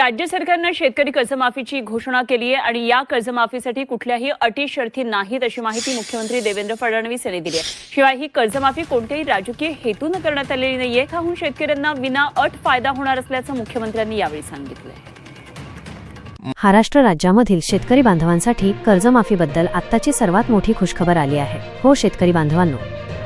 राज्य सरकारने शेतकरी कर्जमाफीची घोषणा केली आहे आणि या कर्जमाफीसाठी कुठल्याही अटी शर्ती नाहीत अशी माहिती मुख्यमंत्री देवेंद्र फडणवीस यांनी दिली आहे। शिवाय ही कर्जमाफी कोणत्याही राजकीय हेतूने करण्यात आलेली नाहीये। त्याहून शेतकऱ्यांना विना अट फायदा होणार असल्याचं मुख्यमंत्र्यांनी यावेळी सांगितलं। महाराष्ट्र राज्यामधील शेतकरी बांधवांसाठी कर्जमाफीबद्दल आत्ताची सर्वात मोठी खुशखबर आली आहे। हो शेतकरी बांधवांनो,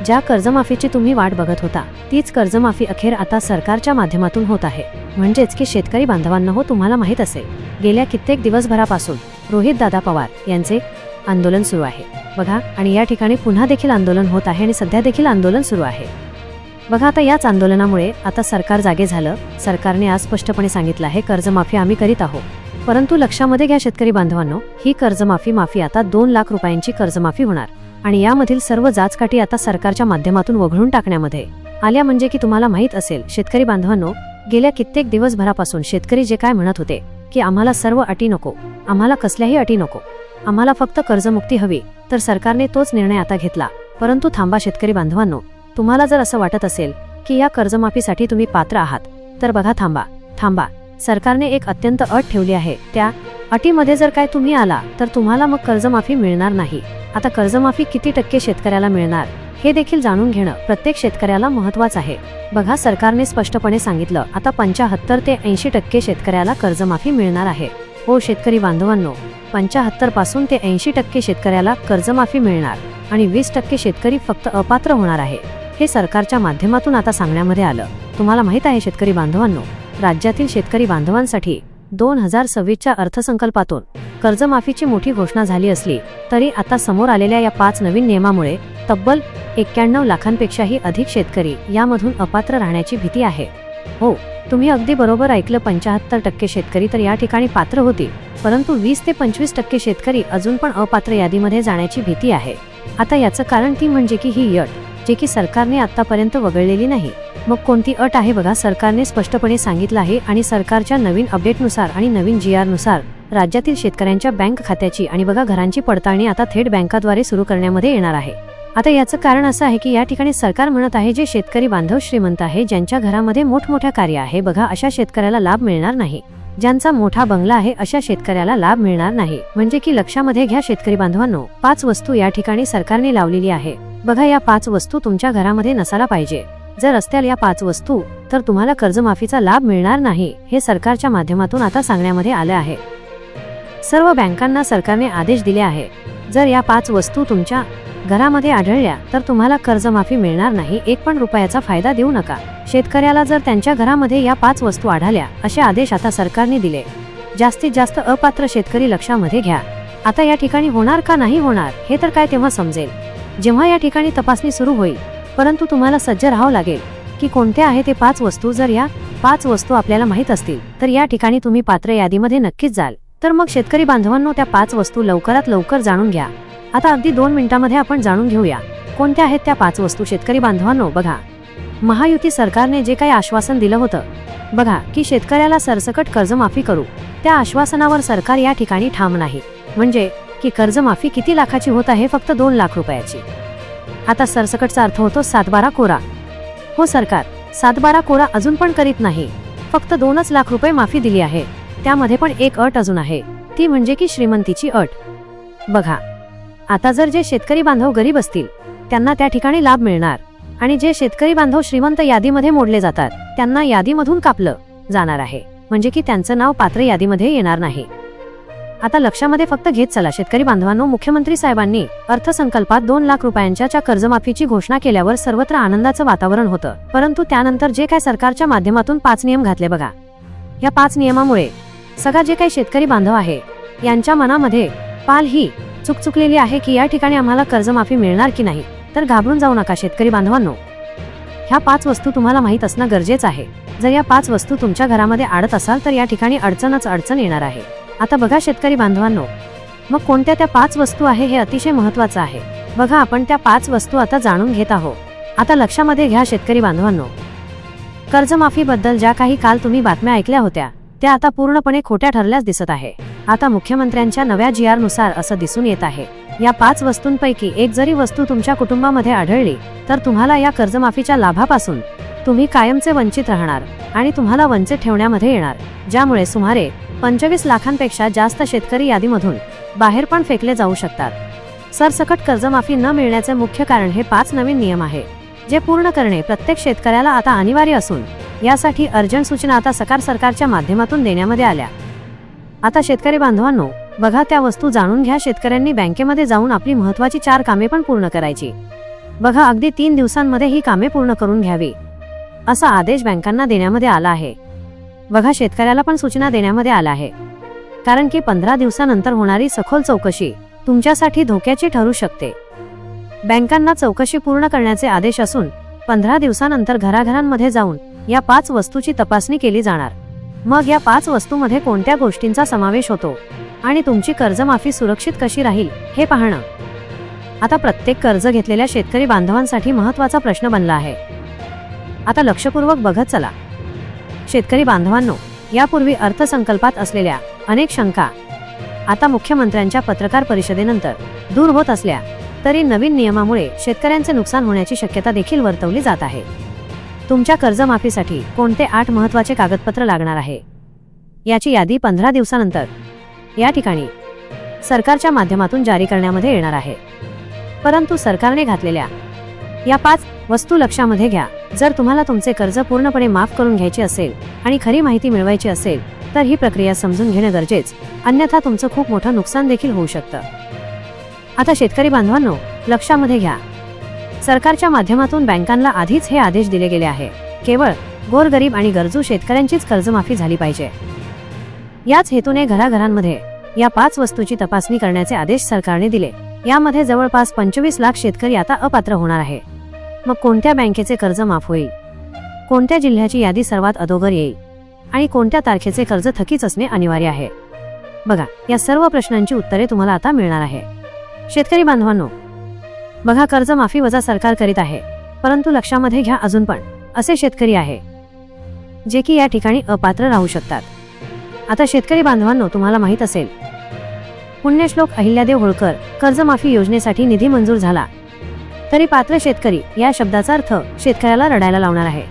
ज्या कर्जमाफीची तुम्ही वाट बघत होता तीच कर्जमाफी अखेर आता सरकारच्या माध्यमातून होत आहे। म्हणजेच की शेतकरी बांधवांना हो तुम्हाला माहित असेल, गेल्या कित्येक दिवसभरापासून रोहितदादा पवार यांचे आंदोलन सुरू आहे बघा, आणि या ठिकाणी पुन्हा देखील आंदोलन होत आहे आणि सध्या देखील आंदोलन सुरू आहे बघा। आता याच आंदोलनामुळे आता सरकार जागे झालं। सरकारने आज स्पष्टपणे सांगितलं आहे कर्जमाफी आम्ही करीत आहोत, परंतु लक्षामध्ये घ्या शेतकरी बांधवांनो, ही कर्जमाफी आता 2 लाख रुपयांची कर्जमाफी होणार आणि यामधील सर्व जाचकाठी आता सरकारच्या माध्यमातून वगळून टाकण्यामध्ये आल्या। म्हणजे की तुम्हाला माहित असेल शेतकरी बांधवांनो, गेल्या कित्येक दिवसभरापासून शेतकरी जे काय म्हणत होते की आम्हाला सर्व अटी नको, आम्हाला कसल्याही अटी नको, आम्हाला फक्त कर्जमुक्ती हवी, तर सरकारने तोच निर्णय आता घेतला। परंतु थांबा शेतकरी बांधवांनो, तुम्हाला जर असं वाटत असेल की या कर्जमाफीसाठी तुम्ही पात्र आहात तर बघा थांबा, सरकारने एक अत्यंत अट ठेवली आहे। त्या अटीमध्ये जर काय तुम्ही आला तर तुम्हाला मग कर्जमाफी मिळणार नाही। आता कर्जमाफी किती टक्के शेतकऱ्याला मिळणार हे देखील जाणून घेणं प्रत्येक शेतकऱ्याला महत्त्वाचं आहे बघा। सरकारने स्पष्टपणे सांगितलं आता 75 ते 80% शेतकऱ्याला कर्जमाफी मिळणार आहे। हो शेतकरी बांधवांनो, 75 पासून ते 80% शेतकऱ्याला कर्जमाफी मिळणार आणि 20% शेतकरी फक्त अपात्र होणार आहे। हे सरकारच्या माध्यमातून आता सांगण्यामध्ये आलं। तुम्हाला माहित आहे शेतकरी बांधवांनो, राज्यातील शेतकरी बांधवांसाठी 2026च्या अर्थसंकल्पातून कर्जमाफीची मोठी घोषणा झाली असली तरी आता समोर आलेल्या या 5 नवीन नियमामुळे तब्बल 91 लाखांपेक्षाही अधिक शेतकरी यामधून अपात्र राहण्याची भीती आहे। हो, तुम्ही अगदी बरोबर ऐकलं, 75% शेतकरी तर या ठिकाणी पात्र होती, परंतु 20 ते 25% शेतकरी अजून पण अपात्र यादीमध्ये जाण्याची भीती आहे। आता याचं कारण ती म्हणजे की ही अट जे की सरकारने आतापर्यंत वगळलेली नाही। मग कोणती अट आहे बघा, सरकारने स्पष्टपणे सांगितलं आहे आणि सरकारच्या नवीन अपडेटनुसार आणि नवीन GR नुसार राज्यातील शेतकऱ्यांच्या बँक खात्याची आणि बघा घरांची पडताळणी आता थेट बँकाद्वारे सुरू करण्यामध्ये येणार आहे। आता याचं कारण असं आहे की या ठिकाणी सरकार म्हणत आहे जे शेतकरी बांधव श्रीमंत आहे, ज्यांच्या घरामध्ये मोठमोठ्या कार्य आहे बघा, अशा शेतकऱ्याला लाभ मिळणार नाही। ज्यांचा मोठा बंगला आहे अशा शेतकऱ्याला लाभ मिळणार नाही। म्हणजे की लक्षामध्ये घ्या शेतकरी बांधवांनो, 5 वस्तू या ठिकाणी सरकारने लावलेली आहे बघा। या 5 वस्तू तुमच्या घरामध्ये नसायला पाहिजे। जर असतील या 5 वस्तू तर तुम्हाला कर्जमाफीचा लाभ मिळणार नाही, हे सरकारच्या माध्यमातून आता सांगण्यामध्ये आले आहे। सर्व बँकांना सरकारने आदेश दिले आहे, जर या 5 वस्तू तुमच्या घरामध्ये आढळल्या तर तुम्हाला कर्जमाफी मिळणार नाही, 1 पण रुपयाचा फायदा देऊ नका शेतकऱ्याला जर त्यांच्या घरामध्ये या 5 वस्तू आढळल्या, असे आदेश आता सरकारने दिले। जास्तीत जास्त अपात्र शेतकरी लक्षामध्ये घ्या। आता या ठिकाणी होणार का नाही होणार हे तर काय तेव्हा समजेल जेव्हा या ठिकाणी तपासणी सुरू होईल, परंतु तुम्हाला सज्ज राहावं लागेल की कोणत्या आहे ते 5 वस्तू। जर या 5 वस्तू आपल्याला माहित असतील तर या ठिकाणी तुम्ही पात्र यादीमध्ये नक्कीच जाल। तर मग शेतकरी बांधवांनो, त्या 5 वस्तू लवकरात लवकर जाणून घ्या। आता अगदी 2 मिनिटांमध्ये आपण जाणून घेऊया कोणत्या आहेत त्या 5 वस्तू शेतकरी बांधवांनो। बघा, महायुती सरकारने जे काही आश्वासन दिलं होतं बघा की शेतकऱ्याला सरसकट कर्जमाफी करू, त्या आश्वासनावर सरकार या ठिकाणी ठाम नाही। म्हणजे की कर्जमाफी किती लाखाची होत आहे, फक्त 2 लाख रुपयाची। आता सरसकटचा अर्थ होतो 7/12 कोरा। हो, सरकार 7/12 कोरा अजून पण करीत नाही, फक्त 2च लाख रुपये माफी दिली आहे। त्यामध्ये पण एक अट अजून आहे, ती म्हणजे की श्रीमंतीची अट बघा। आता जर जे शेतकरी बांधव गरीब असतील त्यांना त्या ठिकाणी लाभ मिळणार आणि जे शेतकरी बांधव श्रीमंत यादीमध्ये मोडले जातात त्यांना यादीमधून कापलं जाणार आहे, म्हणजे की त्यांचं नाव पात्र यादीमध्ये येणार नाही। आता लक्षामध्ये फक्त घेत चला शेतकरी बांधवांनो, मुख्यमंत्री साहेबांनी अर्थसंकल्पात 2 लाख रुपयांच्या कर्जमाफीची घोषणा केल्यावर सर्वत्र आनंदाचं वातावरण होतं, परंतु त्यानंतर जे काय सरकारच्या माध्यमातून 5 नियम घातले बघा, या 5 नियमामुळे सगळा जे काही शेतकरी बांधव आहे यांच्या मनामध्ये पाल ही चुकलेली आहे की या ठिकाणी आम्हाला कर्जमाफी मिळणार की नाही। तर घाबरून जाऊ नका शेतकरी बांधवांनो, ह्या 5 वस्तू तुम्हाला माहित असणं गरजेचं आहे। जर या 5 वस्तू तुमच्या घरामध्ये आडत असाल तर या ठिकाणी अडचण येणार आहे। आता बघा शेतकरी बांधवांनो, मग कोणत्या त्या 5 वस्तू आहे हे अतिशय महत्त्वाचं आहे बघा। आपण त्या 5 वस्तू आता जाणून घेत आहोत। आता लक्षामध्ये घ्या शेतकरी बांधवांनो, कर्जमाफीबद्दल ज्या काही काल तुम्ही बातम्या ऐकल्या होत्या त्या आता पूर्णपणे खोट्या ठरल्याच दिसत आहे। आता मुख्यमंत्र्यांच्या नव्या GR नुसार असं दिसून येत आहे, या 5 वस्तूंपैकी एक जरी वस्तू तुमच्या कुटुंबामध्ये आढळली तर तुम्हाला या कर्जमाफीच्या लाभापासून तुम्ही कायमचे वंचित राहणार आणि तुम्हाला वंचित ठेवण्यामध्ये येणार, ज्यामुळे सुमारे 25 लाखांपेक्षा जास्त शेतकरी यादीमधून बाहेर पण फेकले जाऊ शकतात. सरसकट कर्जमाफी न मिळण्याचे मुख्य कारण हे 5 नवीन नियम आहे, जे पूर्ण करणे प्रत्येक शेतकऱ्याला आता अनिवार्य असून यासाठी अर्जंट सूचना आता सरकारच्या माध्यमातून देण्यामध्ये आल्या. आता शेतकरी बांधवांनो, बघा त्या वस्तू जाणून घ्या. शेतकऱ्यांनी बँकेमध्ये जाऊन आपली महत्त्वाची 4 कामे पण पूर्ण करायची. बघा, अगदी 3 दिवसांमध्ये ही कामे पूर्ण करून घ्यावी असा आदेश बँकांना देण्यामध्ये आला आहे. बघा, शेतकऱ्याला पण सूचना देण्यामध्ये आल्या आहे, कारण की 15 दिवसानंतर होणारी सखोल चौकशी तुमच्यासाठी धोक्याची ठरू शकते. बँकांना चौकशी पूर्ण करण्याचे आदेश असून 15 दिवसानंतर घराघरांमध्ये जाऊन या 5 वस्तूची तपासणी केली जाणार. मग या 5 वस्तूमध्ये कोणत्या गोष्टींचा समावेश होतो आणि तुमची कर्जमाफी सुरक्षित कशी राहील हे पाहणं आता प्रत्येक कर्ज घेतलेल्या शेतकरी बांधवांसाठी महत्त्वाचा प्रश्न बनला आहे. आता लक्षपूर्वक बघत चला. शेतकरी बांधवांनो, यापूर्वी अर्थसंकल्पात असलेल्या अनेक शंका आता मुख्यमंत्र्यांच्या पत्रकार परिषदेनंतर दूर होत असल्या तरी नवीन नियमामुळे शेतकऱ्यांचे नुकसान होण्याची शक्यता देखील वर्तवली जात आहे. तुमच्या कर्जमाफीसाठी कोणते 8 महत्त्वाचे कागदपत्र लागणार आहे याची यादी 15 दिवसानंतर या ठिकाणी सरकारच्या माध्यमातून जारी करण्यामध्ये येणार आहे. परंतु सरकारने घातलेल्या या 5 वस्तू लक्षामध्ये घ्या. जर तुम्हाला तुमचे कर्ज पूर्णपणे माफ करून घ्यायचे असेल आणि खरी माहिती मिळवायची असेल तर ही प्रक्रिया समजून घेणे गरजेचे, अन्यथा तुमचं खूप मोठं नुकसान देखील होऊ शकतं. आता शेतकरी बांधवांनो, लक्षामध्ये घ्या, सरकारच्या माध्यमातून बँकांना आधीच हे आदेश दिले गेले आहे. केवळ गोरगरीब आणि गरजू शेतकऱ्यांचीच कर्जमाफी झाली पाहिजे. याच हेतूने घराघरांमध्ये या 5 वस्तूची तपासणी करण्याचे आदेश सरकारने दिले. यामध्ये जवळपास 25 लाख शेतकरी आता अपात्र होणार आहे. मग कोणत्या बँकेचे कर्ज माफ होईल, कोणत्या जिल्ह्याची यादी सर्वात अधोगर येईल आणि कोणत्या तारखेचे कर्ज थकीत असणे अनिवार्य आहे? बघा, या सर्व प्रश्नांची उत्तरे तुम्हाला आता मिळणार आहे. शेतकरी बांधवांनो, बघा, कर्जमाफी वजा सरकार करीत आहे, परंतु लक्षामध्ये घ्या, अजून पण असे शेतकरी आहे जे की या ठिकाणी अपात्र राहू शकतात. आता शेतकरी बांधवांनो, तुम्हाला माहित असेल, पुण्यश्लोक अहिल्यादेव होळकर कर्जमाफी योजनेसाठी निधी मंजूर झाला तरी पात्र शेतकरी या शब्दाचा अर्थ शेतकऱ्याला रडायला लावणार आहे.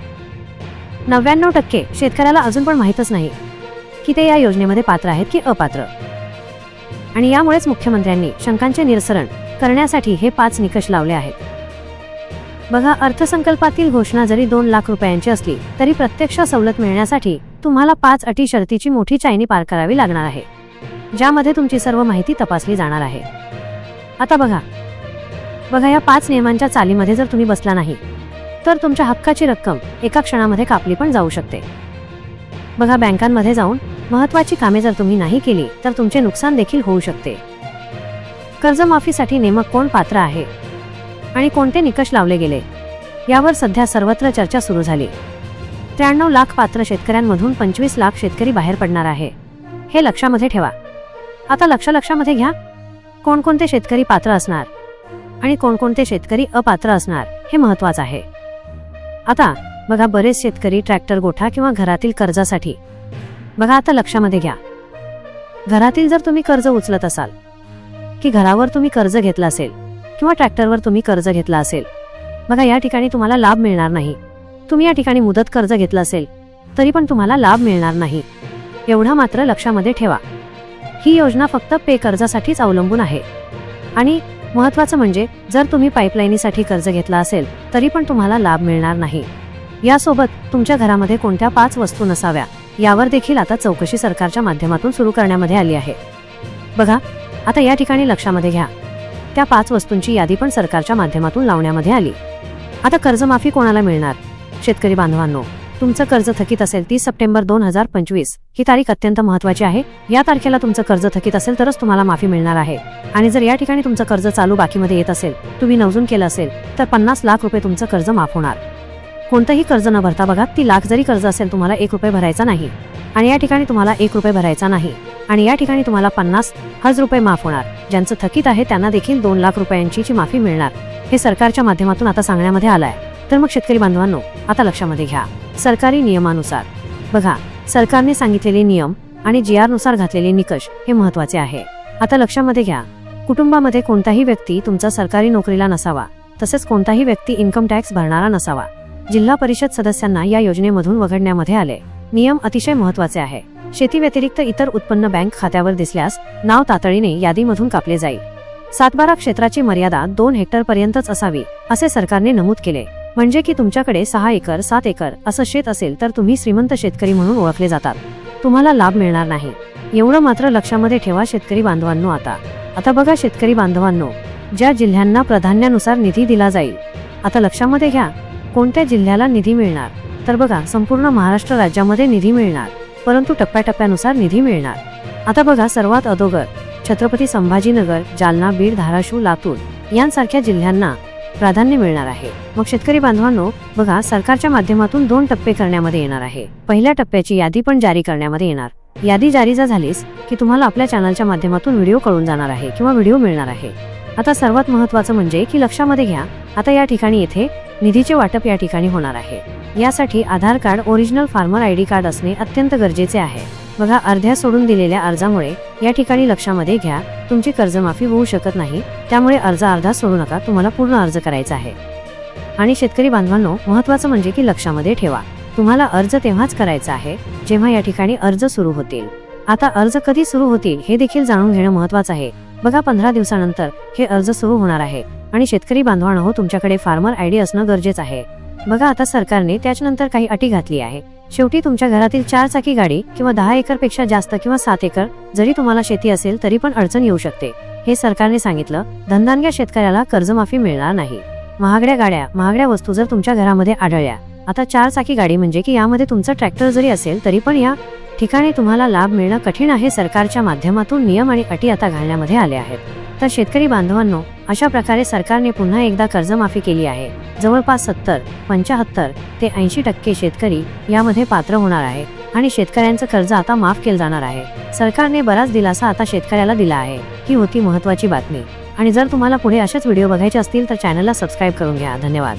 99% शेतकऱ्याला अजून पण माहीतच नाही की ते या योजनेमध्ये पात्र आहेत की अपात्र. आणि यामुळेच मुख्यमंत्र्यांनी शंकांचे निरसन करण्यासाठी हे 5 निकष लावले आहेत. बघा, अर्थसंकल्पातील घोषणा जरी 2 लाख रुपयांची असली तरी प्रत्यक्ष सवलत मिळण्यासाठी तुम्हाला 5 अटी शर्तीची मोठी चायनी पार करावी लागणार आहे, ज्यामध्ये तुमची सर्व माहिती तपासली जाणार आहे. आता बघा, या 5 नियमांच्या चालीमध्ये जर तुम्ही बसला नाही तर तुमच्या हक्काची रक्कम एका क्षणामध्ये कापली पण जाऊ शकते. बघा, बँकांमध्ये जाऊन महत्त्वाची कामे जर तुम्ही नाही केली तर तुमचे नुकसान देखील होऊ शकते. कर्जमाफीसाठी नेमक कोण पात्र आहे आणि कोणते निकष लावले गेले यावर सध्या सर्वत्र चर्चा सुरू झाली. 93 लाख पात्र शेतकऱ्यांमधून 25 लाख शेतकरी बाहेर पडणार आहे, हे लक्षामध्ये ठेवा. आता लक्षामध्ये घ्या, कोणकोणते शेतकरी पात्र असणार आणि कोणकोणते शेतकरी अपात्र असणार हे महत्त्वाचं आहे. आता बघा, बरेच शेतकरी ट्रॅक्टर, गोठा किंवा घरातील कर्जासाठी, बघा आता लक्षामध्ये घ्या, घरातील जर तुम्ही कर्ज उचलत असाल की घरावर तुम्ही कर्ज घेतला असेल किंवा ट्रॅक्टरवर तुम्ही कर्ज घेतला असेल, बघा या ठिकाणी तुम्हाला लाभ मिळणार नाही. तुम्ही या ठिकाणी मुदत कर्ज घेतलं असेल तरी पण तुम्हाला लाभ मिळणार नाही, एवढा मात्र लक्षामध्ये ठेवा. ही योजना फक्त पे कर्जासाठीच अवलंबून आहे. आणि महत्त्वाचं म्हणजे जर तुम्ही पाईपलाईनीसाठी कर्ज घेतला असेल तरी पण तुम्हाला लाभ मिळणार नाही. यासोबत तुमच्या घरामध्ये कोणत्या 5 वस्तू नसाव्या यावर देखील आता चौकशी सरकारच्या माध्यमातून सुरू करण्यामध्ये आली आहे. बघा, आता या ठिकाणी लक्षामध्ये घ्या, त्या 5 वस्तूंची यादी पण सरकारच्या माध्यमातून लावण्यामध्ये आली. आता कर्जमाफी कोणाला मिळणार? शेतकरी बांधवांनो, तुमचं कर्ज थकीत असेल 30 सप्टेंबर 2025 ही तारीख अत्यंत महत्त्वाची आहे. या तारखेला तुमचं कर्ज थकीत असेल तरच तुम्हाला माफी मिळणार आहे. आणि जर या ठिकाणी तुमचं कर्ज चालू बाकीमध्ये येत असेल, तुम्ही नवजून केलं असेल तर 50 लाख रुपये तुमचं कर्ज माफ होणार. कोणतंही कर्ज न भरता, बघा, 3 लाख जरी कर्ज असेल तुम्हाला 1 रुपये भरायचा नाही. आणि या ठिकाणी तुम्हाला 1 रुपये भरायचा नाही. आणि या ठिकाणी तुम्हाला 50,000 रुपये माफ होणार. ज्यांचं थकीत आहे त्यांना देखील 2 लाख रुपयांची माफी मिळणार, हे सरकारच्या माध्यमातून आता सांगण्यामध्ये आलं आहे. तर मग शेतकरी बांधवांनो, आता लक्षामध्ये घ्या, सरकारी नियमानुसार, बघा, सरकारने सांगितलेले नियम आणि GR नुसार घातलेले निकष हे महत्त्वाचे आहे. आता लक्षामध्ये घ्या, कुटुंबामध्ये कोणताही व्यक्ती तुमचा सरकारी नोकरीला नसावा, तसेच कोणताही व्यक्ती इन्कम टॅक्स भरणारा नसावा. जिल्हा परिषद सदस्यांना या योजनेमधून वगळण्यामध्ये आले. नियम अतिशय महत्त्वाचे आहे. शेती व्यतिरिक्त इतर उत्पन्न बँक खात्यावर दिसल्यास नाव तातडीने यादीमधून कापले जाईल. 7-12 क्षेत्राची मर्यादा 2 हेक्टर पर्यंतच असावी असे सरकारने नमूद केले. म्हणजे की तुमच्याकडे 6 एकर 7 एकर असं शेत असेल तर तुम्ही श्रीमंत शेतकरी म्हणून ओळखले जातात, तुम्हाला लाभ मिळणार नाही. एवढं मात्र लक्षामध्ये ठेवा शेतकरी बांधवांनो. आता बघा शेतकरी बांधवांनो, ज्या जिल्ह्यांना प्राधान्यानुसार निधी दिला जाईल, आता लक्षामध्ये घ्या कोणत्या जिल्ह्याला निधी मिळणार. तर बघा संपूर्ण महाराष्ट्र राज्यामध्ये निधी मिळणार, परंतु टप्प्याटप्प्यानुसार निधी मिळणार. आता बघा सर्वात अगोदर छत्रपती संभाजीनगर, जालना, बीड, धाराशिव, लातूर यांसारख्या जिल्ह्यांना प्राधान्य मिळणार आहे. मग शेतकरी बांधवांनो बघा सरकारच्या माध्यमातून 2 टप्पे करण्यामध्ये येणार आहे. पहिल्या टप्प्याची यादी पण जारी करण्यामध्ये येणार. यादी जारी झालीस की तुम्हाला आपल्या चॅनलच्या माध्यमातून व्हिडिओ कळून जाणार आहे किंवा व्हिडिओ मिळणार आहे. आता सर्वात महत्त्वाचं म्हणजे की लक्षामध्ये घ्या आता या ठिकाणी येथे निधीचे वाटप या ठिकाणी होणार आहे. यासाठी Aadhaar card, original farmer ID card असणे अत्यंत गरजेचे आहे. बघा अर्ध्या सोडून दिलेल्या अर्जामुळे या ठिकाणी लक्षामध्ये घ्या तुमची कर्जमाफी होऊ शकत नाही. त्यामुळे अर्ज अर्धा सोडू नका, तुम्हाला पूर्ण अर्ज करायचा आहे. आणि शेतकरी बांधवांनो महत्त्वाचं म्हणजे की लक्षामध्ये ठेवा तुम्हाला अर्ज तेव्हाच करायचा आहे जेव्हा या ठिकाणी अर्ज सुरू होतील. आता अर्ज कधी सुरू होतील हे देखील जाणून घेणं महत्त्वाचं आहे. बघा 15 दिवसानंतर हे अर्ज सुरू होणार आहे. आणि शेतकरी बांधवांनो तुमच्याकडे फार्मर आयडी असणं गरजेचं आहे. बघा आता सरकारने त्याच्यानंतर काही अटी घातली आहे. शेवटी तुमच्या घरातील 4 चाकी गाडी किंवा 10 एकर पेक्षा जास्त किंवा 7 एकर जरी तुम्हाला शेती असेल तरी पण अडचण येऊ शकते हे सरकारने सांगितलं. धनदानग्या शेतकऱ्याला कर्जमाफी मिळणार नाही. महागड्या गाड्या, महागड्या वस्तू जर तुमच्या घरामध्ये आढळल्या, आता 4 चाकी गाडी म्हणजे की यामध्ये तुमचं ट्रॅक्टर जरी असेल तरी पण या ठिकाणी तुम्हाला लाभ मिळणं कठीण आहे. सरकारच्या माध्यमातून नियम आणि अटी आता घालण्यामध्ये आले आहेत. तर शेतकरी बांधवांनो अशा प्रकारे सरकारने पुन्हा एकदा कर्जमाफी केली आहे. जवळपास 70, 75 ते 80% शेतकरी यामध्ये पात्र होणार आहे आणि शेतकऱ्यांचं कर्ज आता माफ केलं जाणार आहे. सरकारने बराच दिलासा आता शेतकऱ्याला दिला आहे. ही होती महत्त्वाची बातमी. आणि जर तुम्हाला पुढे अशाच व्हिडिओ बघायचे असतील तर चॅनलला सबस्क्राईब करून घ्या. धन्यवाद.